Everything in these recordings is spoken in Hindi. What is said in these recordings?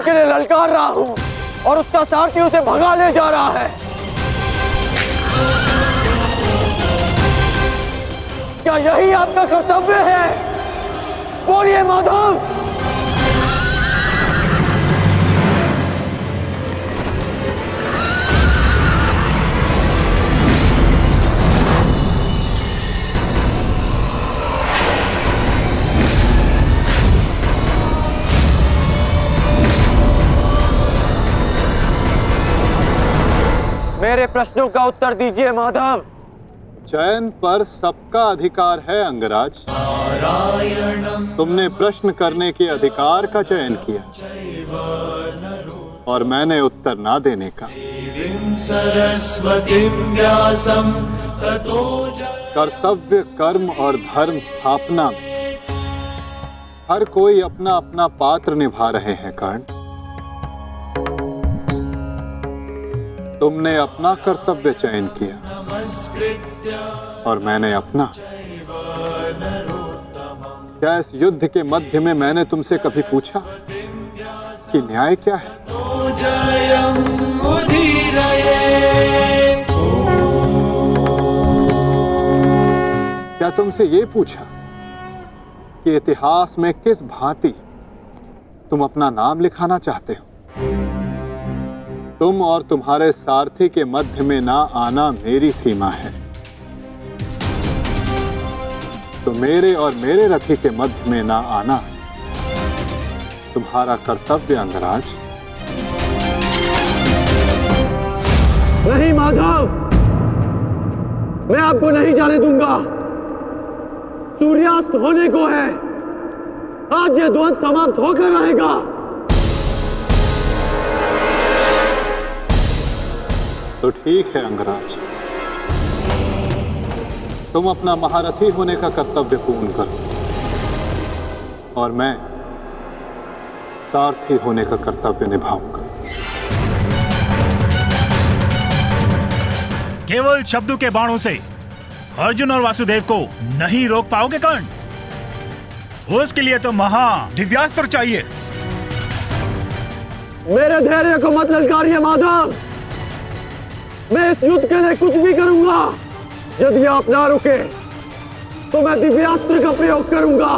के लिए ललकार रहा हूं और उसका सारथी उसे भगा ले जा रहा है। क्या यही आपका कर्तव्य है? बोलिए माधव। मेरे प्रश्नों का उत्तर दीजिए माधव। चयन पर सबका अधिकार है अंगराज। तुमने प्रश्न करने के अधिकार का चयन किया और मैंने उत्तर ना देने का। कर्तव्य, कर्म और धर्म स्थापना में हर कोई अपना अपना पात्र निभा रहे हैं कर्ण। तुमने अपना कर्तव्य चयन किया और मैंने अपना। क्या इस युद्ध के मध्य में मैंने तुमसे कभी पूछा कि न्याय क्या है? क्या तुमसे ये पूछा कि इतिहास में किस भांति तुम अपना नाम लिखाना चाहते हो? तुम और तुम्हारे सारथी के मध्य में ना आना मेरी सीमा है, तो मेरे और मेरे रथी के मध्य में ना आना तुम्हारा कर्तव्य अंगराज। नहीं माधव, मैं आपको नहीं जाने दूंगा। सूर्यास्त होने को है, आज ये द्वंद समाप्त होकर रहेगा। तो ठीक है अंगराज, तुम अपना महारथी होने का कर्तव्य पूर्ण करो और मैं सारथी होने का कर्तव्य निभाऊंगा। केवल शब्दों के बाणों से अर्जुन और वासुदेव को नहीं रोक पाओगे कर्ण। उसके लिए तो महा दिव्यास्त्र चाहिए। मेरे धैर्य को मत ललकारिए माधव। मैं इस युद्ध के लिए कुछ भी करूंगा। यदि आप ना रुके तो मैं दिव्यास्त्र का प्रयोग करूंगा।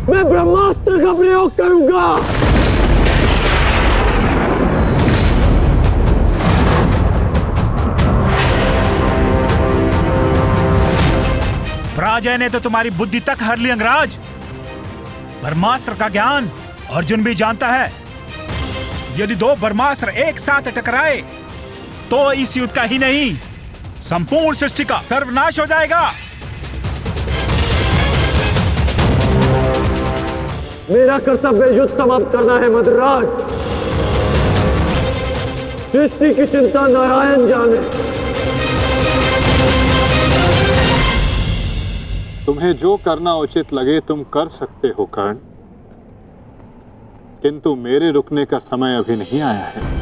मैं ब्रह्मास्त्र का प्रयोग करूंगा। पराजय ने तो तुम्हारी बुद्धि तक हर ली अंगराज। ब्रह्मास्त्र का ज्ञान अर्जुन भी जानता है। यदि दो ब्रह्मास्त्र एक साथ टकराए तो इस युद्ध का ही नहीं, संपूर्ण सृष्टि का सर्वनाश हो जाएगा। मेरा कर्तव्य युद्ध समाप्त करना है मद्राज। सृष्टि की चिंता नारायण जाने। तुम्हें जो करना उचित लगे तुम कर सकते हो कर्ण, किंतु मेरे रुकने का समय अभी नहीं आया है।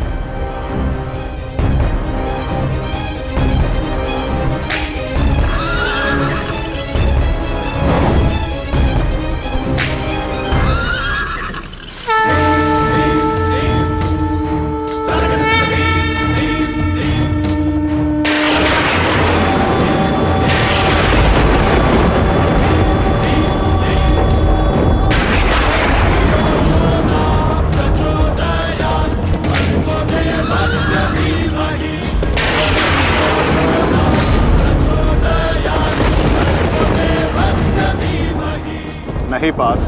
नहीं पार।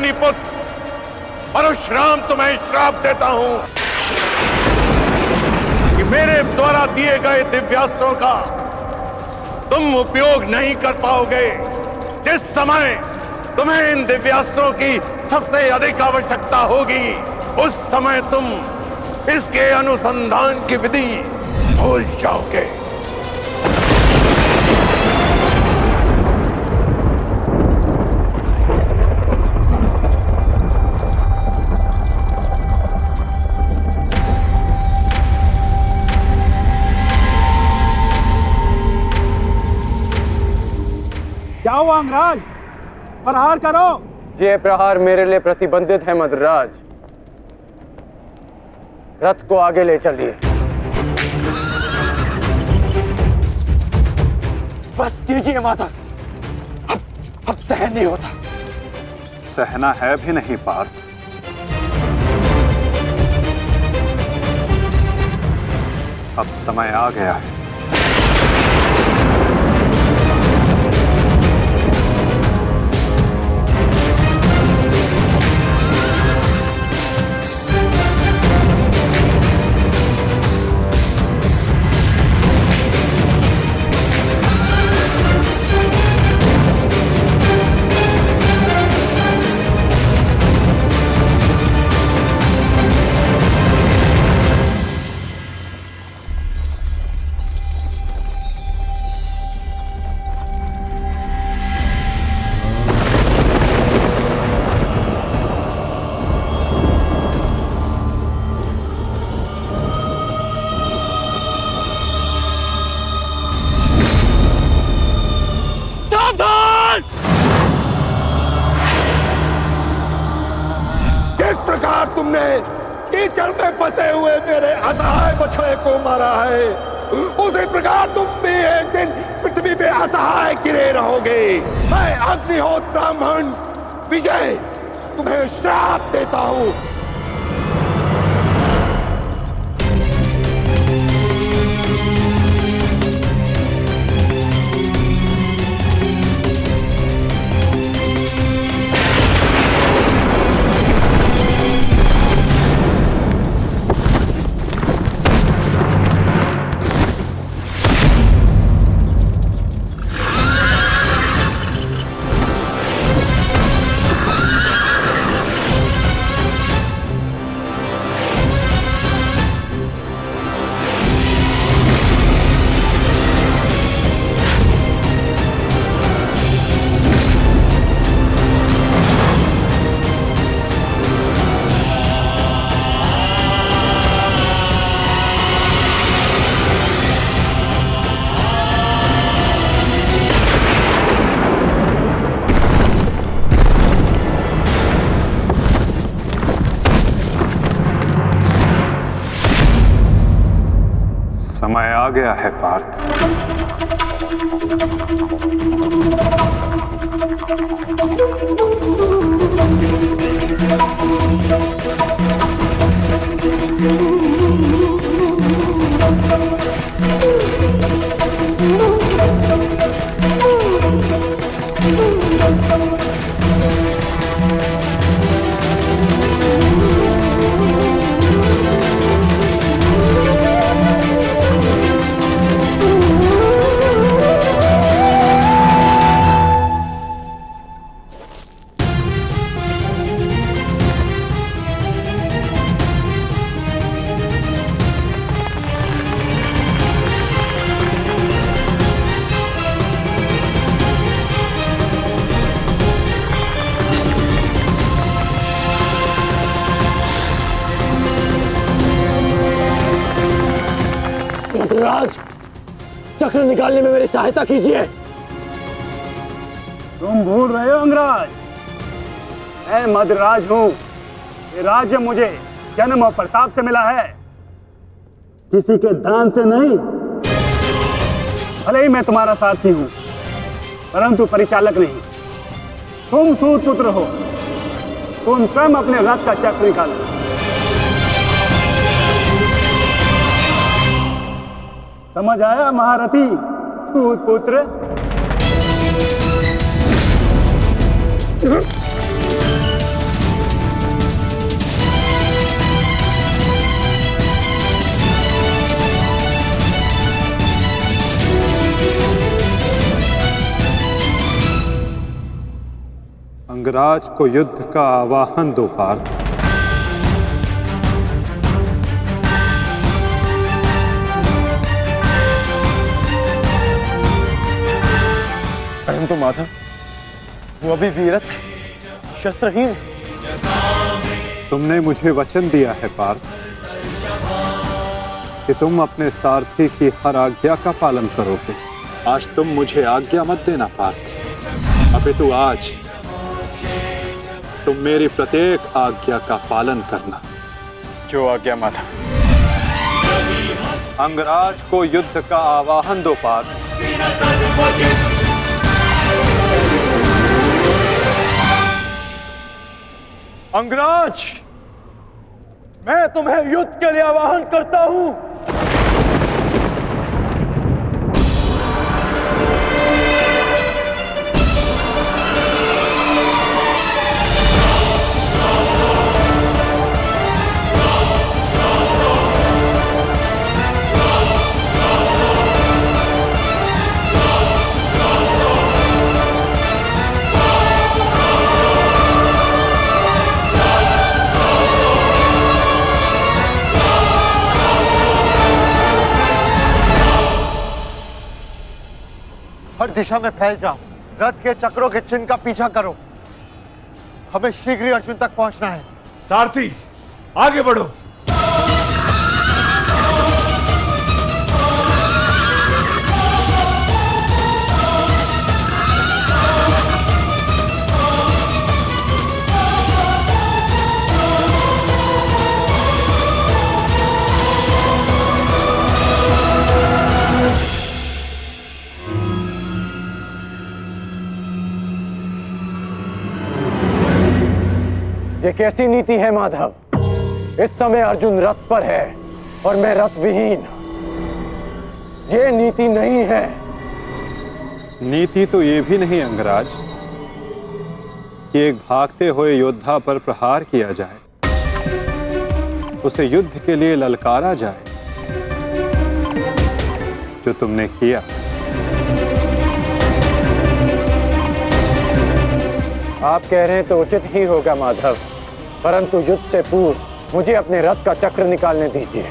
अग्निपुत्र परशुराम तुम्हें श्राप देता हूं कि मेरे द्वारा दिए गए दिव्यास्त्रों का तुम उपयोग नहीं कर पाओगे। जिस समय तुम्हें इन दिव्यास्त्रों की सबसे अधिक आवश्यकता होगी, उस समय तुम इसके अनुसंधान की विधि भूल जाओगे। क्या हुआ अंगराज? प्रहार करो। ये प्रहार मेरे लिए प्रतिबंधित है मद्रराज। रथ को आगे ले चलिए। बस कीजिए माता, अब सहन नहीं होता। सहना है भी नहीं पार्थ। अब समय आ गया है। किस प्रकार तुमने कीचड़ में फंसे हुए मेरे असहाय बछड़े को मारा है, उसी प्रकार तुम भी एक दिन पृथ्वी पे असहाय गिरे रहोगे। मैं अग्निहोत्र ब्राह्मण विजय तुम्हें श्राप देता हूं। समय आ गया है पार्थ। मद्रराज, चक्र निकालने में मेरी सहायता कीजिए। तुम भूल रहे हो अंगराज, मैं मद्रराज हूं। ये राज्य मुझे जन्म और प्रताप से मिला है, किसी के दान से नहीं। भले ही मैं तुम्हारा साथी हूं, परंतु परिचालक नहीं। तुम सूत पुत्र हो, तुम स्वयं अपने रथ का चक्र निकालो। समझ आया महारथी सूत पुत्र? अंगराज को युद्ध का आवाहन दो पार्थ। परंतु माधव, वो अभी वीरत है, शस्त्रहीन है। तुमने मुझे वचन दिया है पार्थ कि तुम अपने सारथी की हर आज्ञा का पालन करोगे। आज तुम मुझे आज्ञा मत देना पार्थ, अपितु आज तुम मेरी प्रत्येक आज्ञा का पालन करना। क्यों आज्ञा माधव? अंगराज को युद्ध का आवाहन दो पार्थ। अंगराज, मैं तुम्हें युद्ध के लिए आवाहन करता हूं। हर दिशा में फैल जाओ, रथ के चक्रों के चिन्ह का पीछा करो। हमें शीघ्र ही अर्जुन तक पहुंचना है। सारथी, आगे बढ़ो। ये कैसी नीति है माधव? इस समय अर्जुन रथ पर है और मैं रथ विहीन। ये नीति नहीं है। नीति तो ये भी नहीं अंगराज कि एक भागते हुए योद्धा पर प्रहार किया जाए, उसे युद्ध के लिए ललकारा जाए, जो तुमने किया। आप कह रहे हैं तो उचित ही होगा माधव, परंतु युद्ध से पूर्व मुझे अपने रथ का चक्र निकालने दीजिए।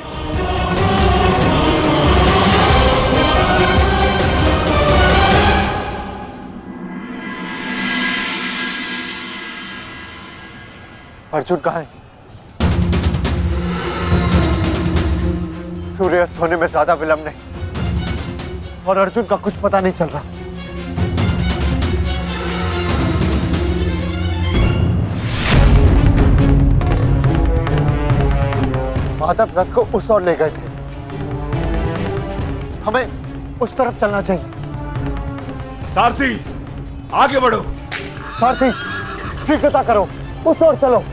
अर्जुन कहाँ है? सूर्यास्त होने में ज्यादा विलंब नहीं और अर्जुन का कुछ पता नहीं चल रहा। माधव रथ को उस ओर ले गए थे, हमें उस तरफ चलना चाहिए। सारथी, आगे बढ़ो। सारथी, शीघ्रता करो, उस ओर चलो।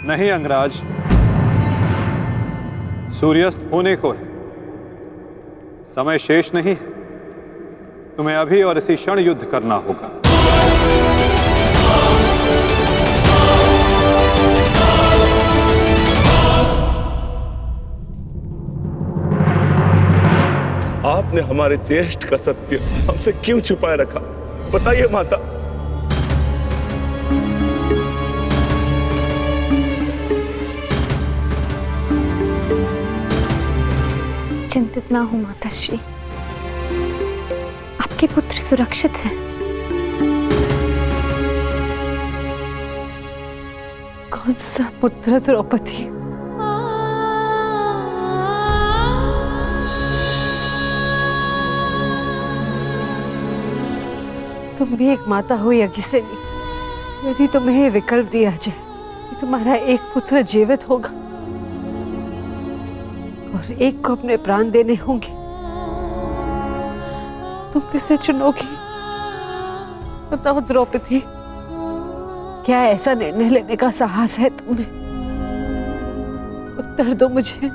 नहीं अंगराज, सूर्यास्त होने को है, समय शेष नहीं है। तुम्हें अभी और इसी क्षण युद्ध करना होगा। आपने हमारे ज्येष्ठ का सत्य हमसे क्यों छुपाए रखा? बताइए माता। चिंतित ना हो माताश्री, आपके पुत्र सुरक्षित हैं। कौन सा पुत्र द्रौपदी? तुम भी एक माता हो यज्ञसेनी, यदि तुम्हें ये विकल्प दिया जाए कि तुम्हारा एक पुत्र जीवित होगा और एक को अपने प्राण देने होंगे, तुम किसे चुनोगी? बताओ द्रौपदी, क्या ऐसा निर्णय लेने का साहस है तुम्हें? उत्तर दो मुझे।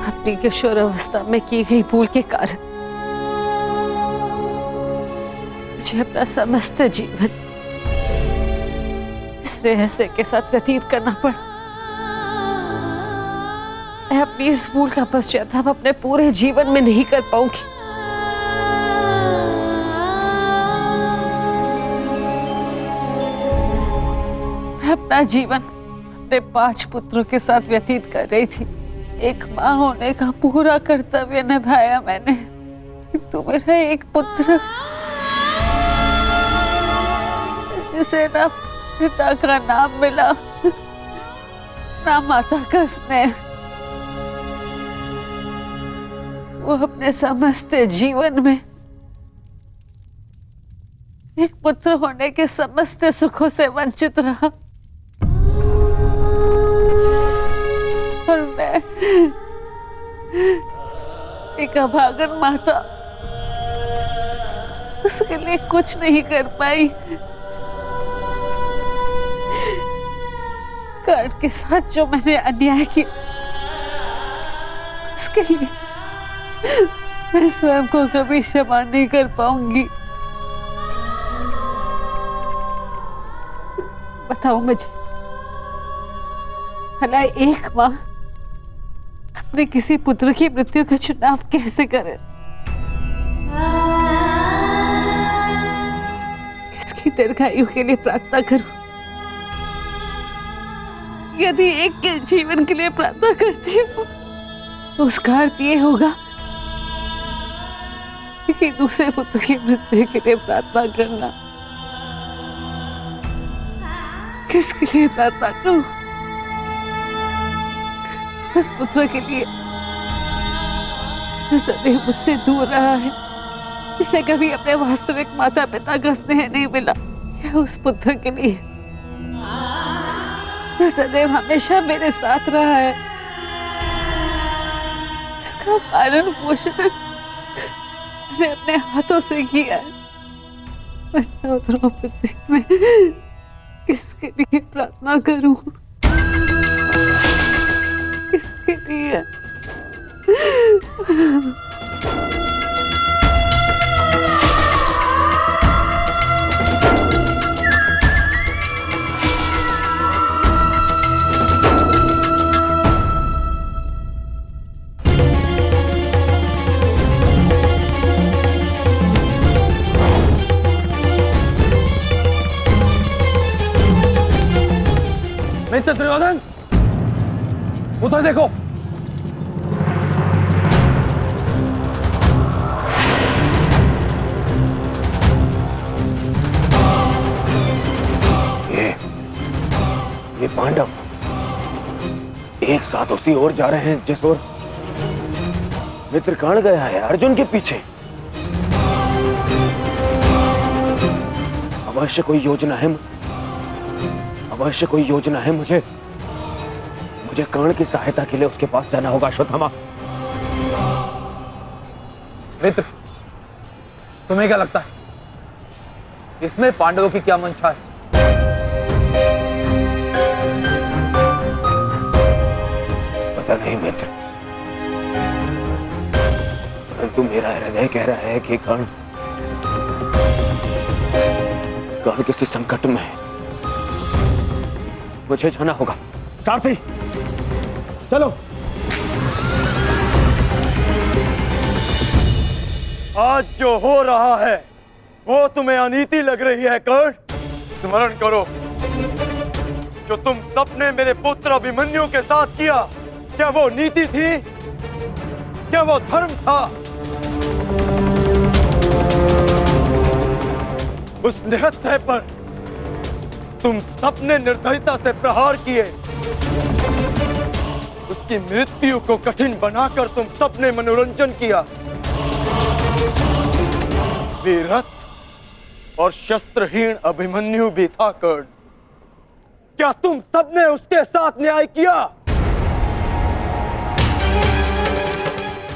अपनी किशोरावस्था में की गई भूल के कारण मुझे अपना समस्त जीवन दूसरे ऐसे के साथ व्यतीत करना पड़ा। मैं अपनी इस भूल का पश्चाताप अपने पूरे जीवन में नहीं कर पाऊंगी। मैं अपना जीवन अपने 5 पुत्रों के साथ व्यतीत कर रही थी। एक माँ होने का पूरा कर्तव्य निभाया मैंने, किंतु मेरा एक पुत्र जिसे ना पिता का नाम मिला ना माता का स्नेह, वो अपने समस्त जीवन में एक पुत्र होने के समस्त सुखों से वंचित रहा। और मैं एक अभागन माता उसके लिए कुछ नहीं कर पाई। कर्ण के साथ जो मैंने अन्याय किया उसके लिए मैं स्वयं को कभी क्षमा नहीं कर पाऊंगी। बताओ मुझे, भला एक माँ अपने किसी पुत्र की मृत्यु का चुनाव कैसे करे? किसकी दीर्घायु के लिए प्रार्थना करूं? यदि एक के जीवन के लिए प्रार्थना करती हूँ तो उसका अर्थ ये होगा कि दूसरे पुत्र की मृत्यु के लिए प्रार्थना करना। किसके लिए प्रार्थना करूं? उस पुत्र के लिए जो सदैव मुझसे दूर रहा है, जिसे कभी अपने वास्तविक माता पिता का स्नेह नहीं मिला, या उस पुत्र के लिए जो सदैव हमेशा मेरे साथ रहा है, इसका पालन पोषण मैंने अपने हाथों से किया है। बताओ द्रौपदी, मैं किसके लिए प्रार्थना करूं? किसके लिए? मित्र दुर्योधन, उधर देखो। ये पांडव एक साथ उसी ओर जा रहे हैं जिस ओर मित्र कर्ण गया है, अर्जुन के पीछे। अवश्य कोई योजना है, अवश्य कोई योजना है। मुझे कर्ण की सहायता के लिए उसके पास जाना होगा। अश्वत्थामा, मित्र, तुम्हें क्या लगता है इसमें पांडवों की क्या मंशा है? पता नहीं मित्र, परंतु मेरा हृदय कह रहा है कि कर्ण किसी संकट में है। मुझे जाना होगा। सारथी, चलो। आज जो हो रहा है वो तुम्हें अनीति लग रही है कर्ण? स्मरण करो, जो तुम सबने मेरे पुत्र अभिमन्यु के साथ किया, क्या वो नीति थी? क्या वो धर्म था? उस निहत्थे पर तुम सबने निर्दयता से प्रहार किए। उसकी मृत्यु को कठिन बनाकर तुम सबने मनोरंजन किया। वीरथ और शस्त्रहीन अभिमन्यु भी था कर्ण। क्या तुम सबने उसके साथ न्याय किया?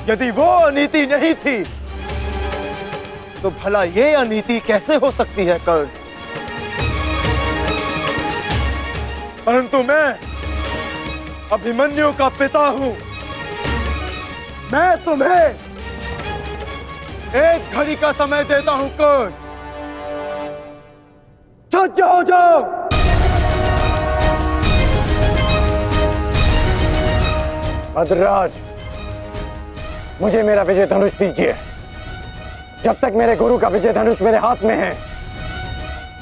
यदि वो अनीति नहीं थी तो भला ये अनीति कैसे हो सकती है कर्ण? परंतु मैं अभिमन्यु का पिता हूं। मैं तुम्हें एक घड़ी का समय देता हूं कर्ण। सज्ज हो जाओ। भद्रराज, मुझे मेरा विजय धनुष दीजिए। जब तक मेरे गुरु का विजय धनुष मेरे हाथ में है,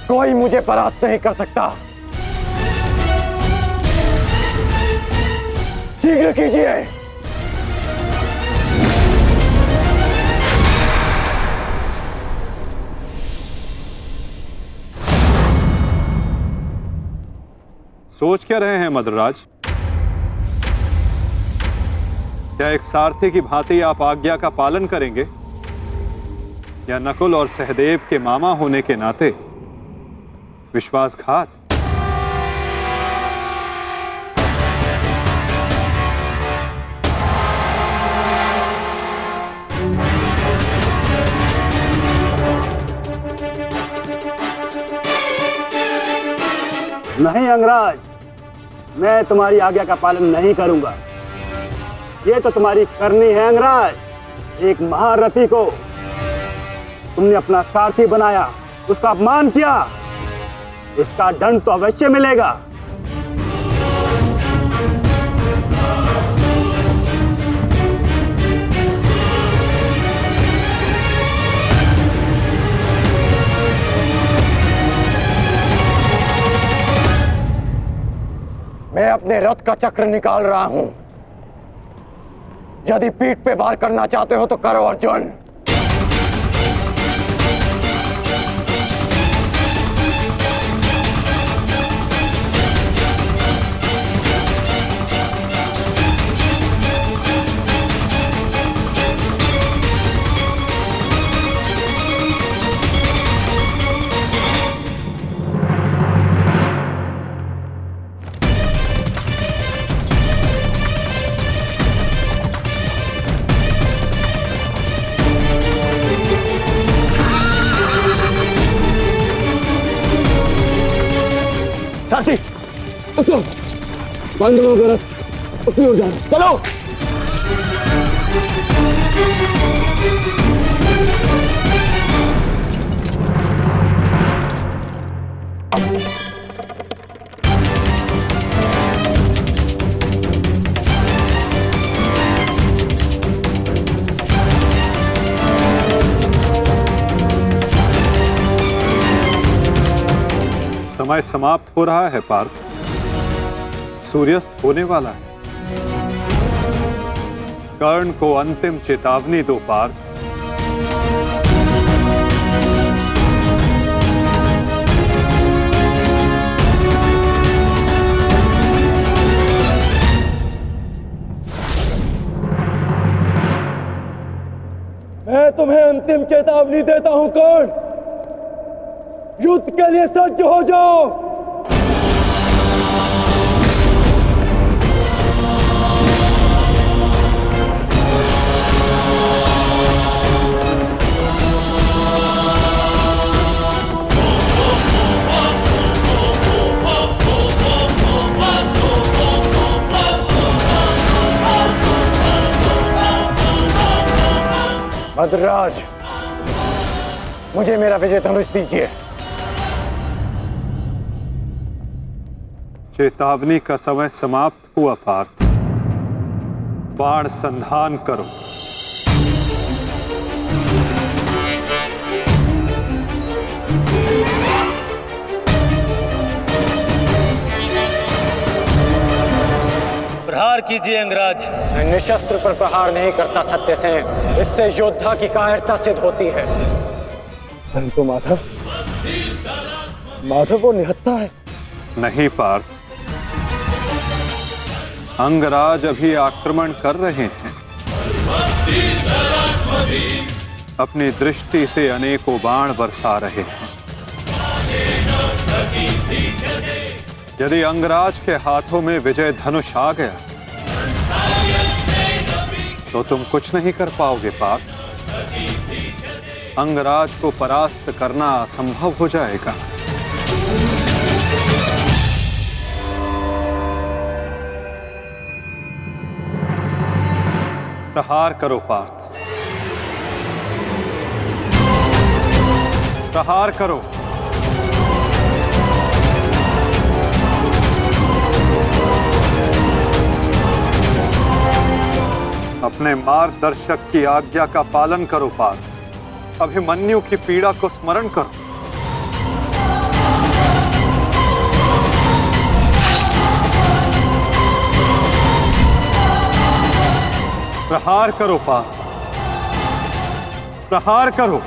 कोई मुझे परास्त नहीं कर सकता। शीघ्र कीजिए। सोच क्या रहे हैं मद्रराज? क्या एक सारथी की भांति आप आज्ञा का पालन करेंगे, या नकुल और सहदेव के मामा होने के नाते विश्वासघात? नहीं अंगराज, मैं तुम्हारी आज्ञा का पालन नहीं करूंगा। ये तो तुम्हारी करनी है अंगराज। एक महारथी को तुमने अपना सारथी बनाया, उसका अपमान किया, इसका दंड तो अवश्य मिलेगा। मैं अपने रथ का चक्र निकाल रहा हूं। यदि पीठ पे वार करना चाहते हो तो करो अर्जुन। सारथी, उसको बंद करो रथ, उसकी ओर जा रहा है। चलो। समय समाप्त हो रहा है पार्थ, सूर्यास्त होने वाला है। कर्ण को अंतिम चेतावनी दो पार्थ। मैं तुम्हें अंतिम चेतावनी देता हूं कर्ण, युद्ध के लिए सज्ज हो जाओ। भद्रराज, मुझे मेरा विजय धनुष दीजिए। चेतावनी का समय समाप्त हुआ पार्थ। बाण संधान करो। प्रहार कीजिए अंगराज। मैं निशस्त्र पर प्रहार नहीं करता सत्यसेन, इससे योद्धा की कायरता सिद्ध होती है। परंतु माधव, वो निहत्था है। नहीं पार्थ, अंगराज अभी आक्रमण कर रहे हैं। अपनी दृष्टि से अनेकों बाण बरसा रहे हैं। यदि अंगराज के हाथों में विजय धनुष आ गया तो तुम कुछ नहीं कर पाओगे पार्थ। अंगराज को परास्त करना असंभव हो जाएगा। प्रहार करो पार्थ, प्रहार करो। अपने मार्गदर्शक की आज्ञा का पालन करो पार्थ। अभिमन्यु की पीड़ा को स्मरण करो। प्रहार करो पार्थ, प्रहार करो।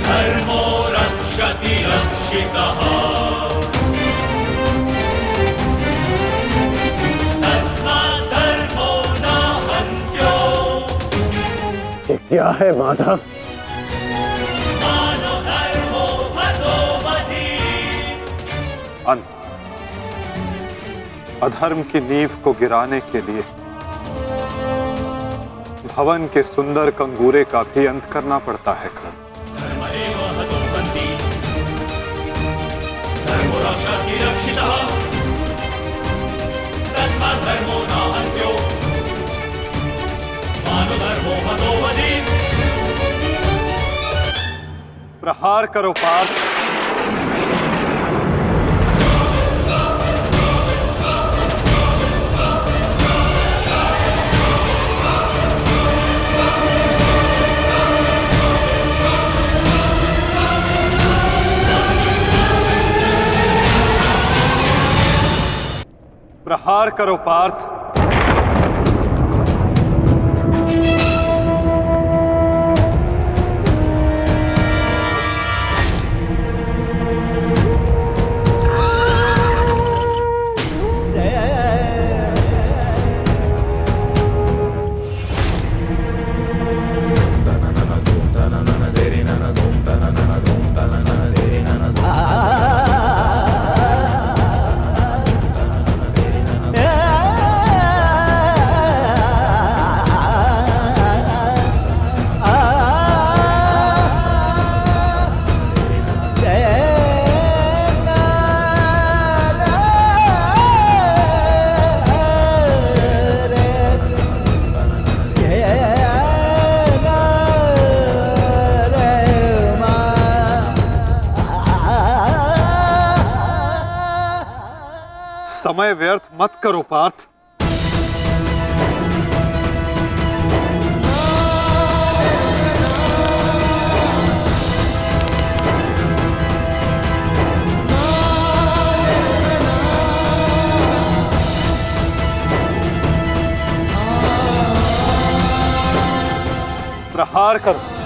धर्मो रक्षति रक्षितः तस्मात् धर्मो न हन्त्यो। ये क्या है माधव? मानो धर्मो हतो मधि। अंत अधर्म की नींव को गिराने के लिए भवन के सुंदर कंगूरे का भी अंत करना पड़ता है। धर्मदेव हतो हन्ति धर्मो रक्षति रक्षितः तस्मात् धर्मो न हन्त्यो मानो धर्मो हतो मधि। प्रहार करो पार्थ। प्रहार करो पार्थ। समय व्यर्थ मत करो पार्थ। प्रहार करो।